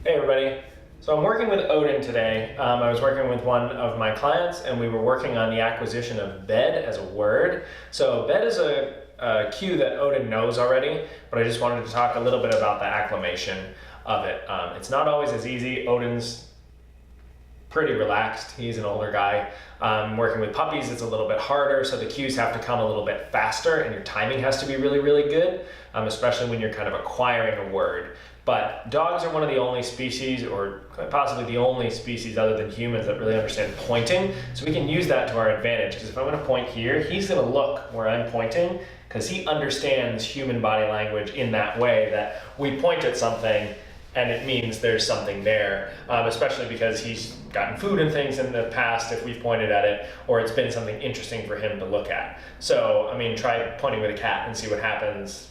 Hey everybody. So I'm working with Odin today. I was working with one of my clients and we were working on the acquisition of bed as a word. So bed is a cue that Odin knows already, but I just wanted to talk a little bit about the acclimation of it. It's not always as easy. Odin's pretty relaxed. He's an older guy. Working with puppies, it's a little bit harder, so the cues have to come a little bit faster and your timing has to be really, really good, especially when you're kind of acquiring a word. But dogs are one of the only species, or quite possibly the only species other than humans, that really understand pointing. So we can use that to our advantage, because if I'm going to point here, he's going to look where I'm pointing, because he understands human body language in that way, that we point at something and it means there's something there, especially because he's gotten food and things in the past if we've pointed at it, or it's been something interesting for him to look at. So, I mean, try pointing with a cat and see what happens.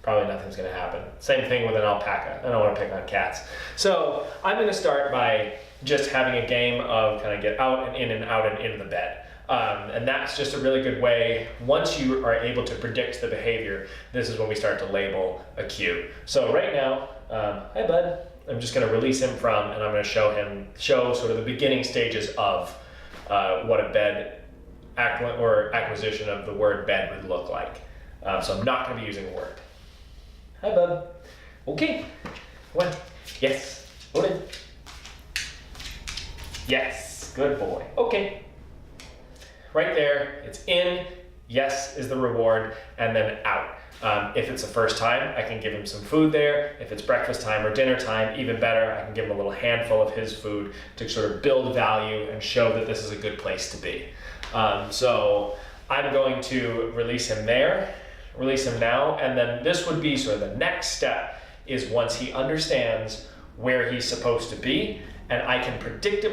Probably nothing's gonna happen. Same thing with an alpaca. I don't wanna pick on cats. So I'm gonna start by just having a game of kind of get out and in and out and into the bed. And that's just a really good way. Once you are able to predict the behavior, this is when we start to label a cue. So right now, hi bud, I'm just gonna release him from, and I'm gonna show sort of the beginning stages of what a bed or acquisition of the word bed would look like. So I'm not gonna be using a word. Hi, bub. Okay. One. Yes. Go in. Yes. Good boy. Okay. Right there, it's in. Yes is the reward, and then out. If it's the first time, I can give him some food there. If it's breakfast time or dinner time, even better, I can give him a little handful of his food to sort of build value and show that this is a good place to be. So I'm going to release him there. Release him now, and then this would be sort of the next step, is once he understands where he's supposed to be, and I can predict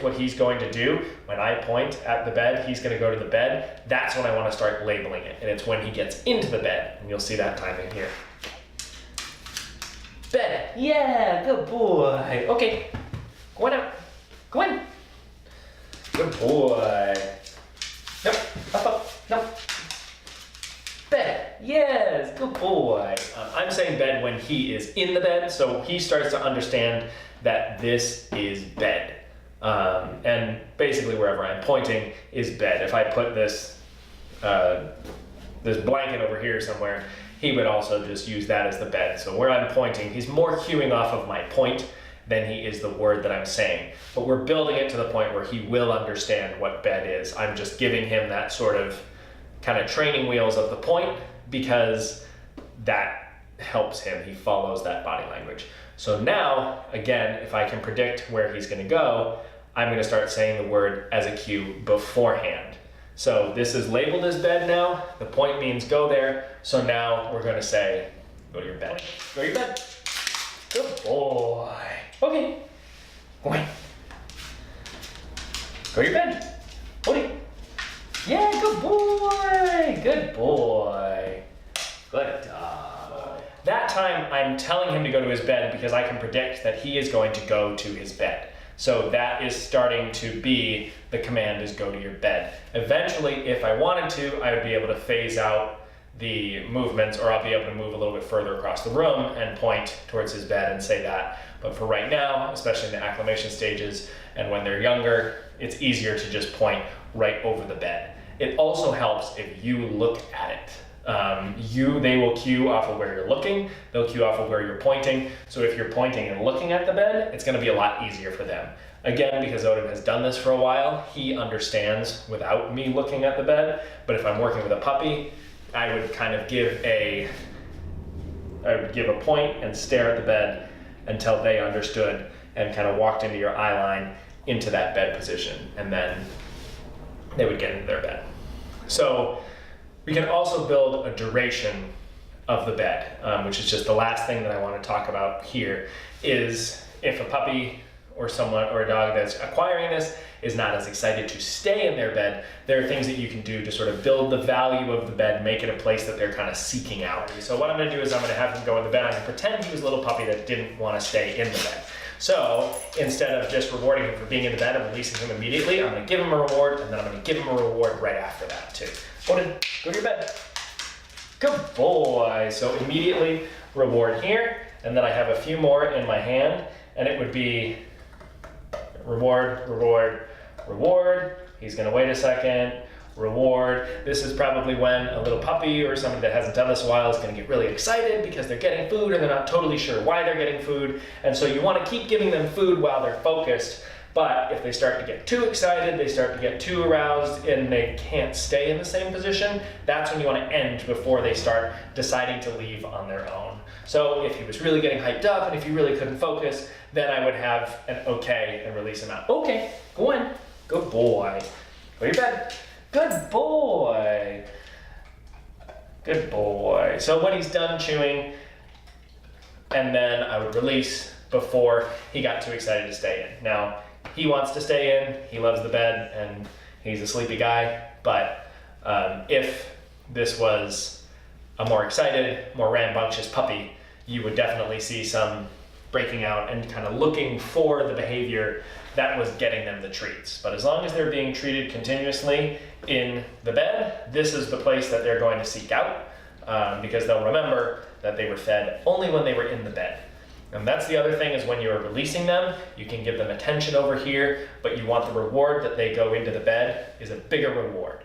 what he's going to do. When I point at the bed, he's going to go to the bed. That's when I want to start labeling it, and it's when he gets into the bed, and you'll see that timing here. Bed. Yeah, good boy. Okay, go on out. Go in. Good boy. Nope, up. Nope. Bed. Yes, good boy. I'm saying bed when he is in the bed, so he starts to understand that this is bed. And basically wherever I'm pointing is bed. If I put this blanket over here somewhere, he would also just use that as the bed. So where I'm pointing, he's more cueing off of my point than he is the word that I'm saying. But we're building it to the point where he will understand what bed is. I'm just giving him that sort of kind of training wheels of the point, because that helps him. He follows that body language. So now, again, if I can predict where he's going to go, I'm going to start saying the word as a cue beforehand. So this is labeled as bed now. The point means go there. So now we're going to say, go to your bed. Go to your bed. Good boy. Okay. Go in. Go to your bed. Okay. Yeah, good boy, good boy, good dog. That time I'm telling him to go to his bed because I can predict that he is going to go to his bed. So that is starting to be, the command is go to your bed. Eventually, if I wanted to, I would be able to phase out the movements, or I'll be able to move a little bit further across the room and point towards his bed and say that. But for right now, especially in the acclimation stages and when they're younger, it's easier to just point right over the bed. It also helps if you look at it. They will cue off of where you're looking, they'll cue off of where you're pointing. So if you're pointing and looking at the bed, it's gonna be a lot easier for them. Again, because Odin has done this for a while, he understands without me looking at the bed. But if I'm working with a puppy, I would kind of give a point and stare at the bed until they understood and kind of walked into your eye line into that bed position, and then they would get into their bed. So we can also build a duration of the bed, which is just the last thing that I want to talk about here, is if a puppy or someone or a dog that's acquiring this is not as excited to stay in their bed, there are things that you can do to sort of build the value of the bed, make it a place that they're kind of seeking out. So what I'm going to do is I'm going to have him go in the bed. I'm going to pretend he was a little puppy that didn't want to stay in the bed. So instead of just rewarding him for being in the bed and releasing him immediately, I'm going to give him a reward, and then I'm going to give him a reward right after that too. Odin, go to your bed. Good boy. So immediately reward here, and then I have a few more in my hand, and it would be reward, reward, reward. He's gonna wait a second, reward. This is probably when a little puppy or somebody that hasn't done this a while is gonna get really excited because they're getting food and they're not totally sure why they're getting food. And so you wanna keep giving them food while they're focused. But if they start to get too excited, they start to get too aroused and they can't stay in the same position, that's when you wanna end before they start deciding to leave on their own. So if he was really getting hyped up and if you really couldn't focus, then I would have an okay and release him out. Okay, go in, good boy. Go to your bed. Good boy. Good boy. So when he's done chewing, and then I would release before he got too excited to stay in. Now, he wants to stay in, he loves the bed, and he's a sleepy guy, but if this was a more excited, more rambunctious puppy, you would definitely see some breaking out and kind of looking for the behavior that was getting them the treats. But as long as they're being treated continuously in the bed, this is the place that they're going to seek out because they'll remember that they were fed only when they were in the bed. And that's the other thing is when you're releasing them, you can give them attention over here, but you want the reward that they go into the bed is a bigger reward.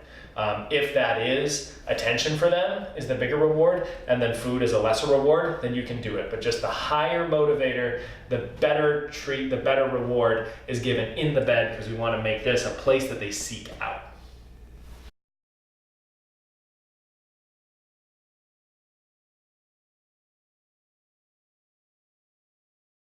If that is attention for them is the bigger reward, and then food is a lesser reward, then you can do it. But just the higher motivator, the better treat, the better reward is given in the bed because we want to make this a place that they seek out.